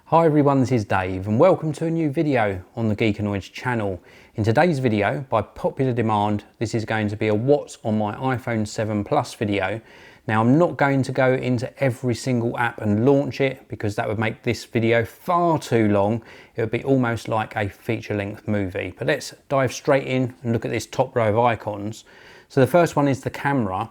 Hi everyone, this is Dave and welcome to a new video on the Geekanoids channel. In today's video, by popular demand, this is going to be a what's on my iPhone 7 Plus video. Now I'm not going to go into every single app and launch it because that would make this video far too long. It would be almost like a feature-length movie. But let's dive straight in and look at this top row of icons. So the first one is the camera.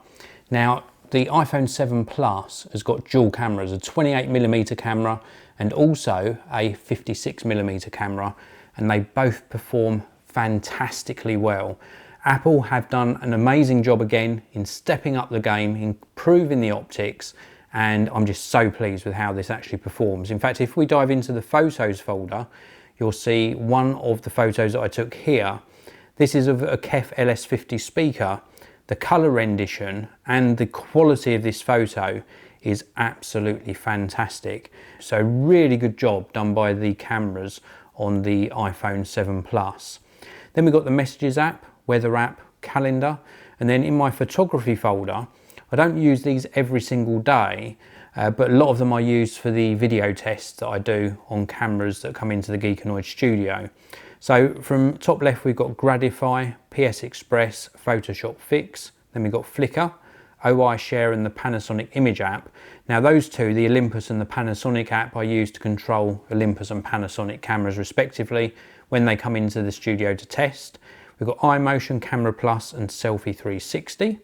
Now the iPhone 7 Plus has got dual cameras, a 28mm camera and also a 56mm camera, and they both perform fantastically well. Apple have done an amazing job again in stepping up the game, improving the optics, and I'm just so pleased with how this actually performs. In fact, if we dive into the photos folder, you'll see one of the photos that I took here. This is of a KEF LS50 speaker. The colour rendition and the quality of this photo is absolutely fantastic. So really good job done by the cameras on the iPhone 7 Plus. Then we've got the Messages app, Weather app, Calendar, and then in my photography folder, I don't use these every single day, but a lot of them I use for the video tests that I do on cameras that come into the Geekanoids studio. So from top left we've got Gradify, PS Express, Photoshop Fix, then we've got Flickr, OI Share and the Panasonic Image app. Now those two, the Olympus and the Panasonic app, I use to control Olympus and Panasonic cameras respectively when they come into the studio to test. We've got iMotion, Camera Plus and Selfie 360.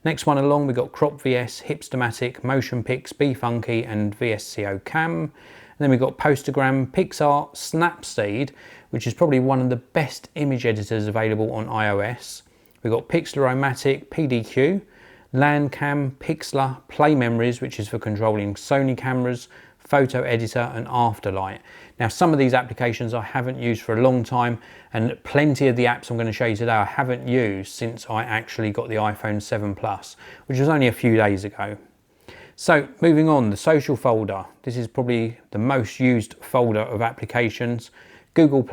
Next one along we've got Crop VS, Hipstamatic, Motion Pix, Funky and VSCO Cam. And then we've got Postagram, PixArt, Snapseed, which is probably one of the best image editors available on iOS. We've got Pixelomatic, PDQ, LandCam, Pixlr, Play Memories, which is for controlling Sony cameras, Photo Editor and Afterlight. Now some of these applications I haven't used for a long time, and plenty of the apps I'm going to show you today I haven't used since I actually got the iPhone 7 Plus, which was only a few days ago. So moving on, the social folder. This is probably the most used folder of applications. Google+,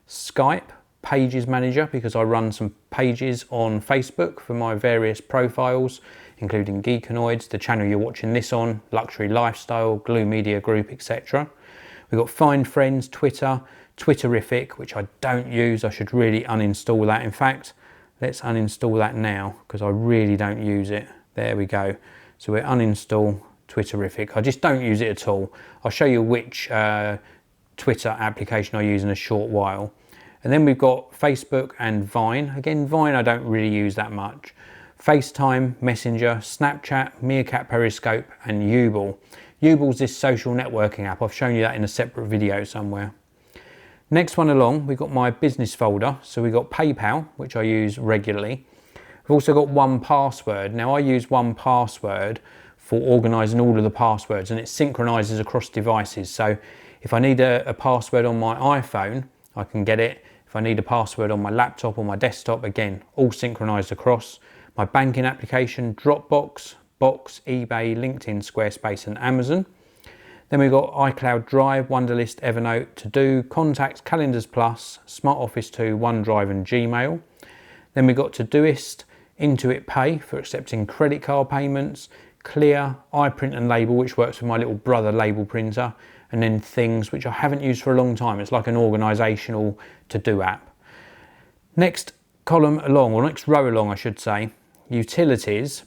Skype, Pages Manager, because I run some pages on Facebook for my various profiles, including Geekanoids, the channel you're watching this on, Luxury Lifestyle, Glue Media Group, etc. We've got Find Friends, Twitter, Twitterific, which I don't use. I should really uninstall that. In fact, let's uninstall that now because I really don't use it. There we go. So we uninstall Twitterific. I just don't use it at all. I'll show you which Twitter application I use in a short while. And then we've got Facebook and Vine. Again, Vine I don't really use that much. FaceTime, Messenger, Snapchat, Meerkat Periscope and Uble. Uble's this social networking app. I've shown you that in a separate video somewhere. Next one along, we've got my business folder. So we've got PayPal, which I use regularly. We've also got 1Password. Now I use 1Password for organising all of the passwords, and it synchronises across devices. So if I need a password on my iPhone, I can get it. If I need a password on my laptop or my desktop, again, all synchronized across. My banking application, Dropbox, Box, eBay, LinkedIn, Squarespace and Amazon. Then we've got iCloud Drive, Wunderlist, Evernote, To Do, Contacts, Calendars Plus, Smart Office 2, OneDrive and Gmail. Then we've got Todoist, Intuit Pay for accepting credit card payments, Clear, iPrint and Label, which works with my little brother label printer, and then Things, which I haven't used for a long time. It's like an organisational to-do app. Next column along, or next row along I should say, Utilities.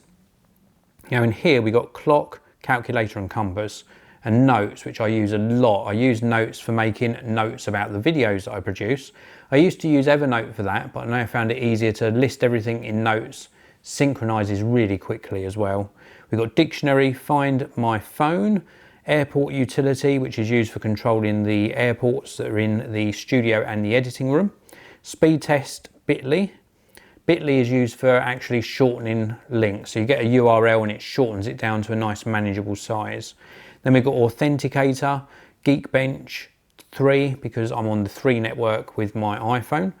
Now in here we got Clock, Calculator and Compass, and Notes, which I use a lot. I use Notes for making notes about the videos that I produce. I used to use Evernote for that, but now I found it easier to list everything in Notes. Synchronises really quickly as well. We've got Dictionary, Find My Phone, Airport Utility, which is used for controlling the airports that are in the studio and the editing room. Speed Test, Bitly. Bitly is used for actually shortening links. So you get a URL and it shortens it down to a nice manageable size. Then we've got Authenticator, Geekbench 3, because I'm on the 3 network with my iPhone.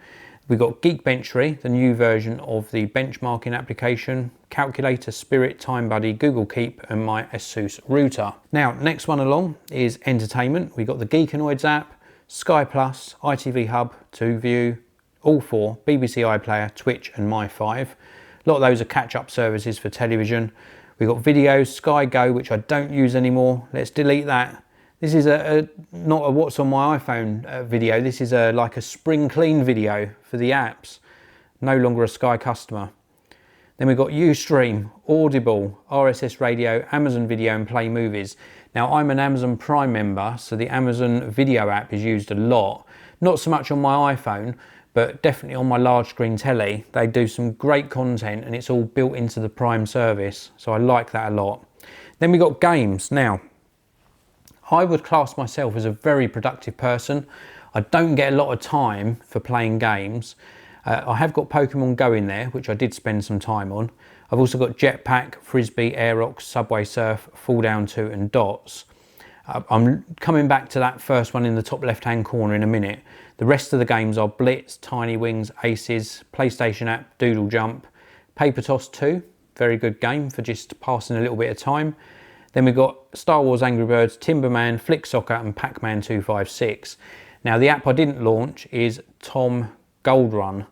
We've got Geekbenchery, the new version of the benchmarking application, Calculator, Spirit, TimeBuddy, Google Keep and my ASUS router. Now, next one along is entertainment. We've got the Geekanoids app, Sky Plus, ITV Hub, 2View, all 4, BBC iPlayer, Twitch and My5. A lot of those are catch-up services for television. We've got videos, Sky Go, which I don't use anymore. Let's delete that. This is not a what's on my iPhone video. This is like a spring clean video for the apps. No longer a Sky customer. Then we've got Ustream, Audible, RSS Radio, Amazon Video and Play Movies. Now I'm an Amazon Prime member, so the Amazon Video app is used a lot. Not so much on my iPhone, but definitely on my large screen telly. They do some great content and it's all built into the Prime service, so I like that a lot. Then we've got games. Now, I would class myself as a very productive person. I don't get a lot of time for playing games. I have got Pokemon Go in there, which I did spend some time on. I've also got Jetpack, Frisbee, Aerox, Subway Surf, Fall Down 2 and Dots. I'm coming back to that first one in the top left hand corner in a minute. The rest of the games are Blitz, Tiny Wings, Aces, PlayStation app, Doodle Jump, Paper Toss 2, very good game for just passing a little bit of time. Then we've got Star Wars Angry Birds, Timberman, Flick Soccer and Pac-Man 256. Now the app I didn't launch is Tom Gold Run.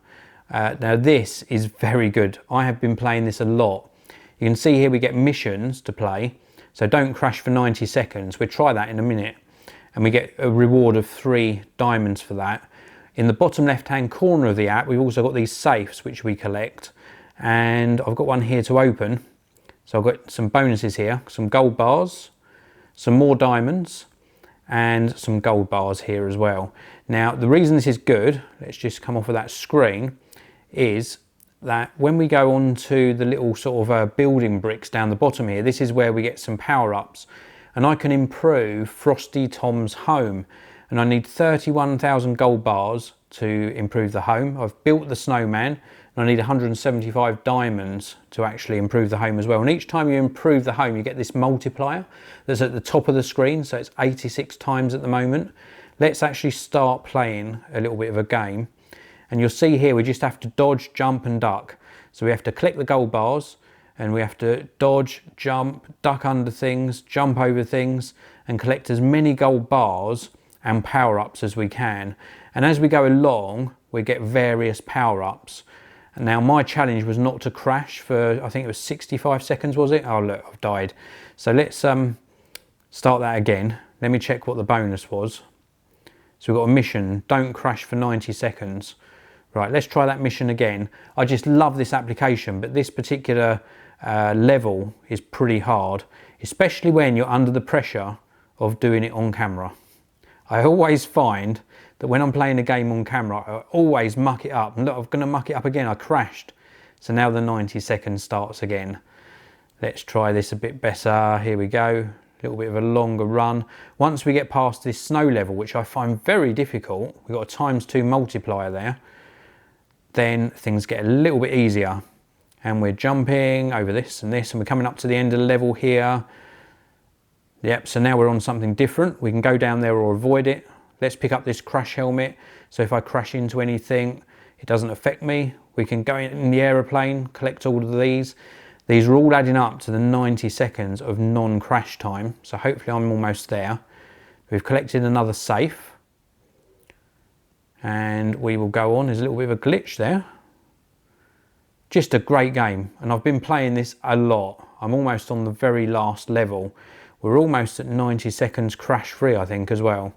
Now this is very good. I have been playing this a lot. You can see here we get missions to play. So don't crash for 90 seconds. We'll try that in a minute. And we get a reward of 3 diamonds for that. In the bottom left hand corner of the app, we've also got these safes which we collect. And I've got one here to open. So I've got some bonuses here, some gold bars, some more diamonds, and some gold bars here as well. Now, the reason this is good, let's just come off of that screen, is that when we go on to the little sort of building bricks down the bottom here, this is where we get some power-ups. And I can improve Frosty Tom's home. And I need 31,000 gold bars to improve the home. I've built the snowman. And I need 175 diamonds to actually improve the home as well. And each time you improve the home, you get this multiplier that's at the top of the screen. So it's 86 times at the moment. Let's actually start playing a little bit of a game. And you'll see here, we just have to dodge, jump and duck. So we have to collect the gold bars and we have to dodge, jump, duck under things, jump over things and collect as many gold bars and power-ups as we can. And as we go along, we get various power-ups. Now my challenge was not to crash for, I think it was 65 seconds, was it? Oh look, I've died. So let's start that again. Let me check what the bonus was. So we've got a mission, don't crash for 90 seconds. Right, let's try that mission again. I just love this application, but this particular level is pretty hard, especially when you're under the pressure of doing it on camera. I always find that when I'm playing a game on camera, I always muck it up. And look, I'm going to muck it up again. I crashed. So now the 90 seconds starts again. Let's try this a bit better. Here we go. A little bit of a longer run. Once we get past this snow level, which I find very difficult, we've got a ×2 multiplier there, then things get a little bit easier. And we're jumping over this and this, and we're coming up to the end of the level here. Yep, so now we're on something different. We can go down there or avoid it. Let's pick up this crash helmet. So if I crash into anything, it doesn't affect me. We can go in the aeroplane, collect all of these. These are all adding up to the 90 seconds of non-crash time. So hopefully I'm almost there. We've collected another safe. And we will go on. There's a little bit of a glitch there. Just a great game. And I've been playing this a lot. I'm almost on the very last level. We're almost at 90 seconds crash free, I think, as well.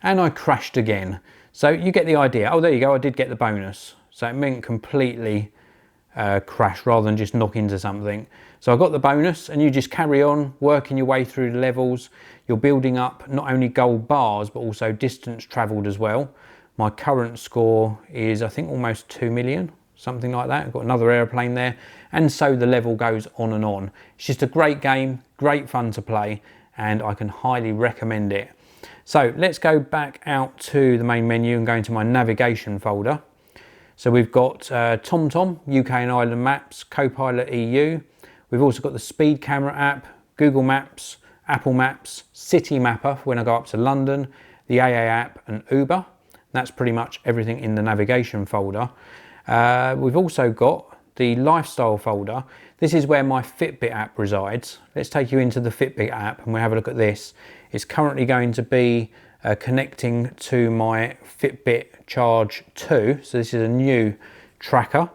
And I crashed again. So you get the idea. Oh, there you go, I did get the bonus. So it meant completely crash rather than just knock into something. So I got the bonus, and you just carry on working your way through the levels. You're building up not only gold bars, but also distance travelled as well. My current score is, I think, almost 2 million, something like that. I've got another aeroplane there. And so the level goes on and on. It's just a great game, great fun to play, and I can highly recommend it. So let's go back out to the main menu and go into my navigation folder. So we've got TomTom, UK and Ireland Maps, Copilot EU. We've also got the Speed Camera app, Google Maps, Apple Maps, City Mapper for when I go up to London, the AA app and Uber. That's pretty much everything in the navigation folder. We've also got the lifestyle folder. This is where my Fitbit app resides. Let's take you into the Fitbit app and we'll have a look at this. It's currently going to be connecting to my Fitbit Charge 2. So this is a new tracker.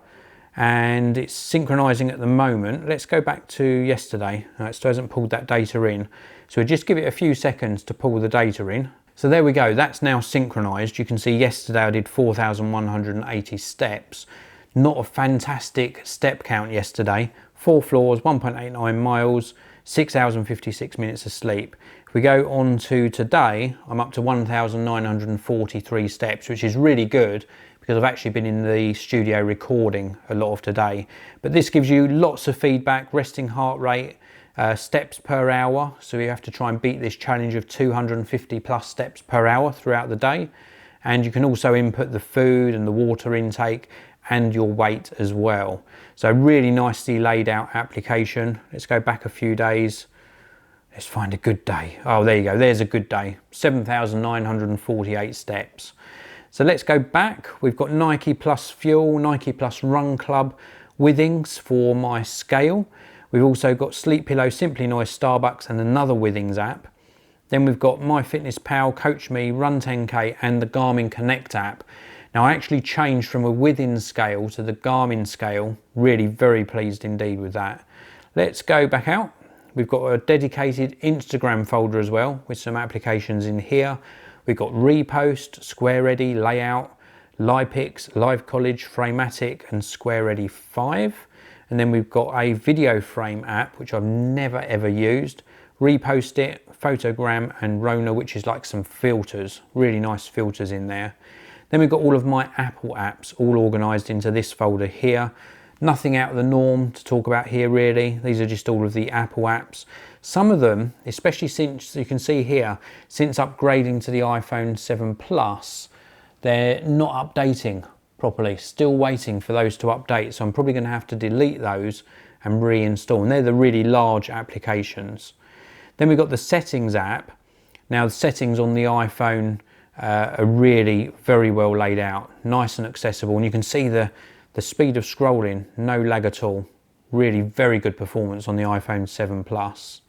and it's synchronizing at the moment. Let's go back to yesterday. It still hasn't pulled that data in. So we'll just give it a few seconds to pull the data in. So there we go, that's now synchronized. You can see yesterday I did 4,180 steps. Not a fantastic step count yesterday. 4 floors, 1.89 miles, 6 hours and 56 minutes of sleep. If we go on to today, I'm up to 1,943 steps, which is really good because I've actually been in the studio recording a lot of today. But this gives you lots of feedback, resting heart rate, steps per hour. So you have to try and beat this challenge of 250 plus steps per hour throughout the day. And you can also input the food and the water intake and your weight as well. So really nicely laid out application. Let's go back a few days. Let's find a good day. Oh, there you go, there's a good day. 7,948 steps. So let's go back. We've got Nike Plus Fuel, Nike Plus Run Club, Withings for my scale. We've also got Sleep Pillow, Simply Noise, Starbucks and another Withings app. Then we've got MyFitnessPal, Coach Me, Run 10K and the Garmin Connect app. Now I actually changed from a Withings scale to the Garmin scale. Really very pleased indeed with that. Let's go back out. We've got a dedicated Instagram folder as well with some applications in here. We've got Repost, Square Ready, Layout, Lipix, Live College, Framatic and Square Ready 5. And then we've got a video frame app, which I've never ever used. Repost It, Photogram and Rona, which is like some filters, really nice filters in there. Then we've got all of my Apple apps all organized into this folder here. Nothing out of the norm to talk about here really. These are just all of the Apple apps. Some of them, especially since you can see here, since upgrading to the iPhone 7 Plus, they're not updating properly. Still waiting for those to update. So I'm probably going to have to delete those and reinstall. And they're the really large applications. Then we've got the settings app. Now the settings on the iPhone are really very well laid out, nice and accessible. And you can see the speed of scrolling, no lag at all. Really very good performance on the iPhone 7 Plus.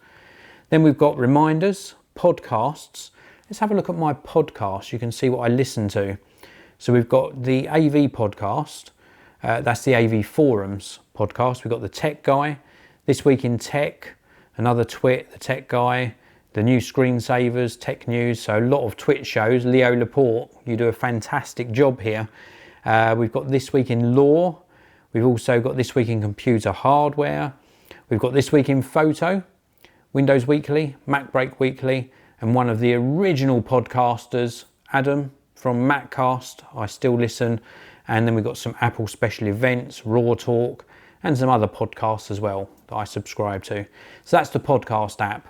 Then we've got reminders, podcasts. Let's have a look at my podcast. You can see what I listen to. So we've got the AV podcast. That's the AV Forums podcast. We've got the Tech Guy, This Week in Tech, another Twit, the Tech Guy, the new Screensavers, Tech News. So a lot of Twit shows. Leo Laporte, you do a fantastic job here. We've got This Week in Law. We've also got This Week in Computer Hardware. We've got This Week in Photo, Windows Weekly, Mac Break Weekly, and one of the original podcasters, Adam from Maccast, I still listen. And then we've got some Apple special events, Raw Talk, and some other podcasts as well that I subscribe to. So that's the podcast app.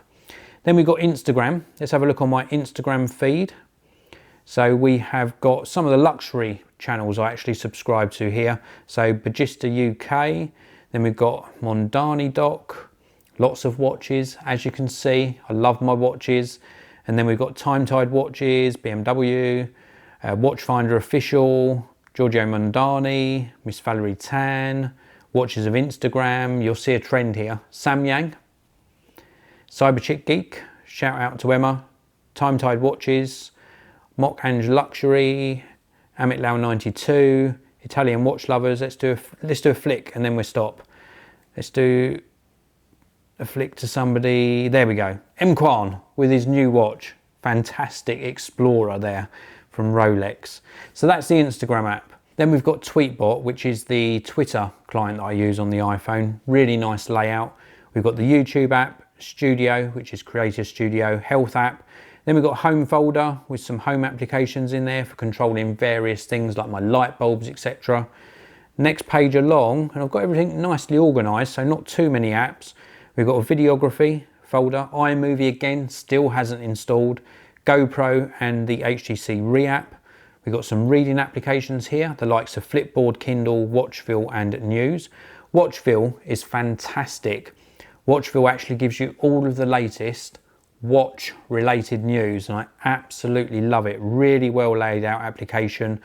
Then we've got Instagram. Let's have a look on my Instagram feed. So we have got some of the luxury channels I actually subscribe to here. So Bagista UK, then we've got Mondani Doc, lots of watches, as you can see. I love my watches. And then we've got Time Tide watches, BMW, Watchfinder Official, Giorgio Mondani, Miss Valerie Tan, Watches of Instagram. You'll see a trend here. Samyang, Cyberchick Geek, shout out to Emma, Time Tide watches, Mock Ange Luxury, Amit Lau 92, Italian watch lovers. Let's do a flick and then we'll stop. Let's do a flick to somebody. There we go. M Kwan with his new watch. Fantastic Explorer there from Rolex. So that's the Instagram app. Then we've got Tweetbot, which is the Twitter client that I use on the iPhone. Really nice layout. We've got the YouTube app, Studio, which is Creator Studio, Health app. Then we've got Home folder with some home applications in there for controlling various things like my light bulbs, etc. Next page along, and I've got everything nicely organized, so not too many apps. We've got a videography folder, iMovie again, still hasn't installed, GoPro and the HTC Re app. We've got some reading applications here, the likes of Flipboard, Kindle, Watchville and News. Watchville is fantastic. Watchville actually gives you all of the latest watch related news and I absolutely love it. Really well laid out application,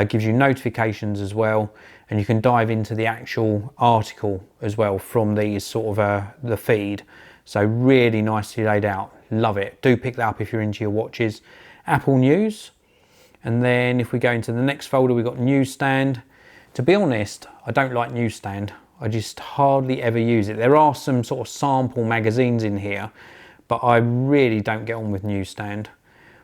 gives you notifications as well, and you can dive into the actual article as well from these sort of the feed. So really nicely laid out, love it. Do pick that up if you're into your watches. Apple News, and then if we go into the next folder, we've got Newsstand. To be honest, I don't like Newsstand. I just hardly ever use it. There are some sort of sample magazines in here, but I really don't get on with Newsstand.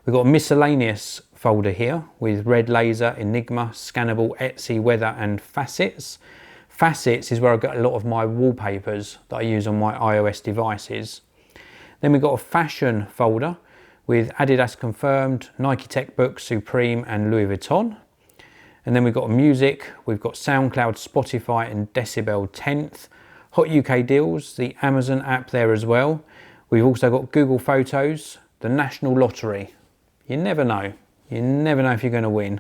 We've got a miscellaneous folder here with Red Laser, Enigma, Scannable, Etsy, Weather and Facets. Facets is where I get a lot of my wallpapers that I use on my iOS devices. Then we've got a fashion folder with Adidas Confirmed, Nike Tech Books, Supreme and Louis Vuitton. And then we've got music, we've got SoundCloud, Spotify and Decibel 10th. Hot UK Deals, the Amazon app there as well. We've also got Google Photos, the National Lottery. You never know. You never know if you're going to win.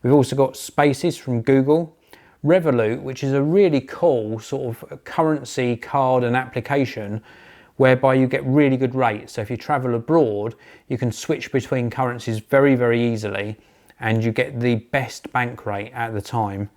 We've also got Spaces from Google. Revolut, which is a really cool sort of currency card and application whereby you get really good rates. So if you travel abroad, you can switch between currencies very, very easily and you get the best bank rate at the time.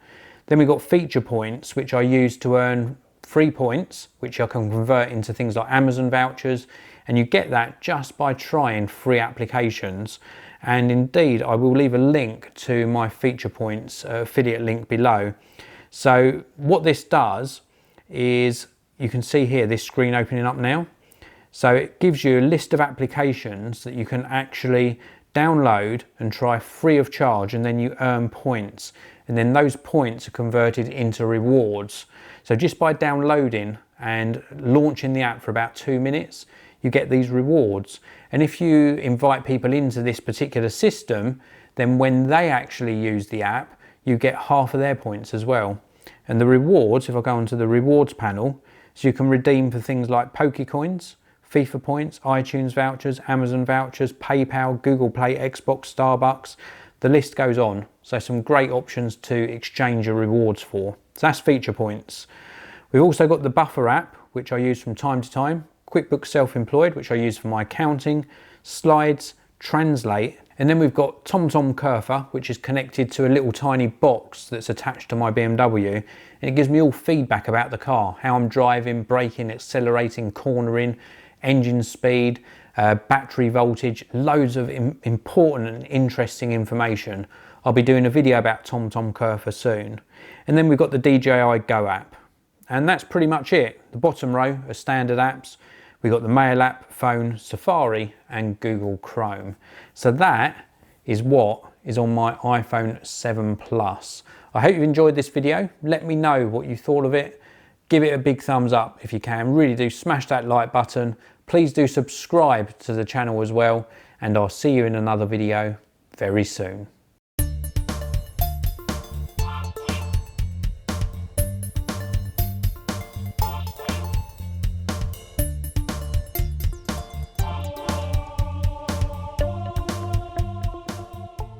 Then we've got Feature Points, which I use to earn free points, which I can convert into things like Amazon vouchers, and you get that just by trying free applications. And indeed, I will leave a link to my Feature Points affiliate link below. So what this does is, you can see here this screen opening up now. So it gives you a list of applications that you can actually download and try free of charge, and then you earn points. And then those points are converted into rewards. So just by downloading and launching the app for about 2 minutes, you get these rewards. And if you invite people into this particular system, then when they actually use the app, you get half of their points as well. And the rewards, if I go onto the rewards panel, so you can redeem for things like Pokecoins, FIFA points, iTunes vouchers, Amazon vouchers, PayPal, Google Play, Xbox, Starbucks, the list goes on. So some great options to exchange your rewards for. So that's Feature Points. We've also got the Buffer app, which I use from time to time, QuickBooks Self-Employed, which I use for my accounting, Slides, Translate, and then we've got TomTom Curfer, which is connected to a little tiny box that's attached to my BMW, and it gives me all feedback about the car, how I'm driving, braking, accelerating, cornering, engine speed, battery voltage, loads of important and interesting information. I'll be doing a video about TomTom Curfer soon. And then we've got the DJI Go app, and that's pretty much it. The bottom row are standard apps. We've got the Mail app, phone, Safari and Google Chrome. So that is what is on my iPhone 7 Plus. I hope you've enjoyed this video. Let me know what you thought of it. Give it a big thumbs up if you can. Really do smash that like button. Please do subscribe to the channel as well, and I'll see you in another video very soon.